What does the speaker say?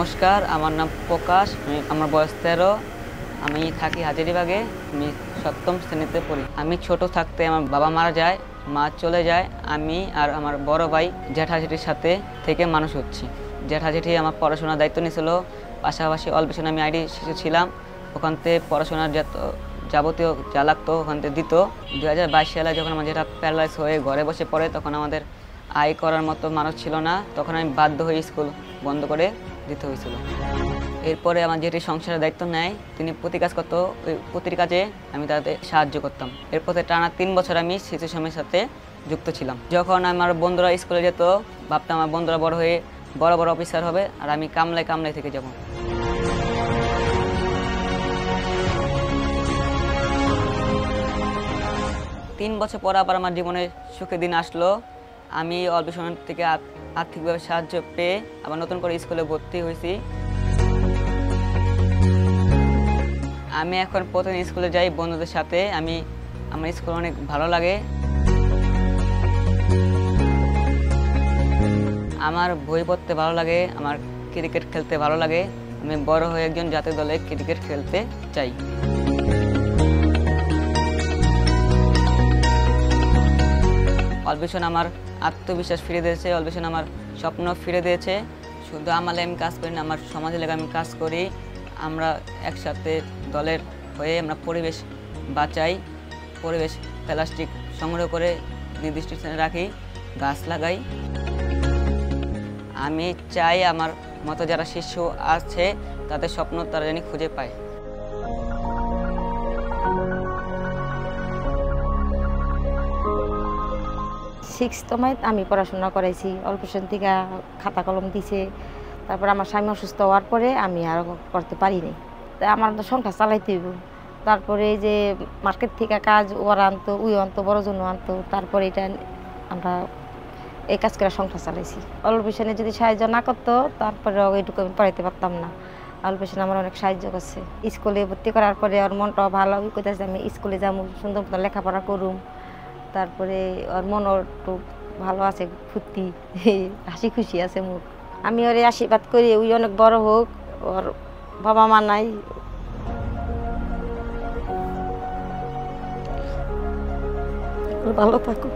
নমস্কার, আমার নাম প্রকাশ। আমার বয়স 13। আমি থাকি হাজারীবাগে। আমি 7ম শ্রেণীতে পড়ি। আমি ছোট থাকতে আমার বাবা মারা যায়, মা চলে যায়। আমি আর আমার বড় ভাই জ্যাঠাজেঠির সাথে থেকে মানুষ হচ্ছি। জ্যাঠাজেঠি আমার পড়াশোনার দায়িত্ব নিয়েছিল, পাশাপাশি অল্প সময় আমি আইডি শিশু ছিলাম। ওখান থেকে পড়াশোনার যাবতীয় যা লাগতো ওখান থেকে দিত। 2022 সালে যখন আমার যেটা প্যারালাইজ হয়ে ঘরে বসে পড়ে, তখন আমাদের আয় করার মতো মানুষ ছিল না। তখন আমি বাধ্য হয়ে স্কুল বন্ধ করে দিতে হয়েছিল। এরপরে আমার যেটি সংসারের দায়িত্ব নেয়, তিনি প্রতি কাজ করতো, ওই প্রতিটি কাজে আমি তাদের সাহায্য করতাম। এরপর টানা 3 বছর আমি শিশু শ্রমের সাথে যুক্ত ছিলাম। যখন আমার বন্ধুরা স্কুলে যেত, ভাবতাম আমার বন্ধুরা বড় হয়ে বড় বড় অফিসার হবে আর আমি কামলায় থেকে যাব। 3 বছর পর আবার আমার জীবনে সুখের দিন আসলো। আমি অল্প সময় থেকে আর্থিকভাবে সাহায্য পেয়ে আবার নতুন করে স্কুলে ভর্তি হয়েছি। আমি এখন প্রতিদিন স্কুলে যাই বন্ধুদের সাথে। আমার স্কুল অনেক ভালো লাগে। আমার বই পড়তে ভালো লাগে, আমার ক্রিকেট খেলতে ভালো লাগে। আমি বড় হয়ে একজন জাতীয় দলে ক্রিকেট খেলতে চাই। অল্পেশন আমার আত্মবিশ্বাস ফিরে দিয়েছে, অল্পেশন আমার স্বপ্ন ফিরে দিয়েছে। শুধু আমার আমি কাজ করি না, আমার সমাজের লেগে আমি কাজ করি। আমরা একসাথে দলের হয়ে আমরা পরিবেশ বাঁচাই, পরিবেশ প্লাস্টিক সংগ্রহ করে নির্দিষ্ট স্থানে রাখি, গাছ লাগাই। আমি চাই আমার মতো যারা শিশু আছে তাদের স্বপ্ন তারা যেন খুঁজে পায়। 6তমায় আমি পড়াশোনা করাইছি। অল্পেশন থেকে খাতা কলম দিছে। তারপর আমার স্বামী অসুস্থ হওয়ার পরে আমি আর করতে পারিনি। তাই আমার তো সংসার চালাইতে হইব। তারপরে এই যে মার্কেট থেকে কাজ ওরা আনতো, আনতো, বড় জন্য আনতো। তারপরে এটা আমরা এই কাজ করে সংসার চালাইছি। অল্পেশনে যদি সাহায্য না করতো তারপরে এইটুকু আমি পড়াইতে পারতাম না। অল্পেশন আমার অনেক সাহায্য করছে। স্কুলে ভর্তি করার পরে ওর মনটাও ভালো করতেছে, আমি স্কুলে যাবো, সুন্দর মতো লেখাপড়া করুম। তারপরে ওর মন একটু ভালো আছে, ফুর্তি, হাসি খুশি আছে মুখ। আমি ওর আশীর্বাদ করি ওই অনেক বড় হোক, ওর বাবা মা নাই, ভালো থাকুক।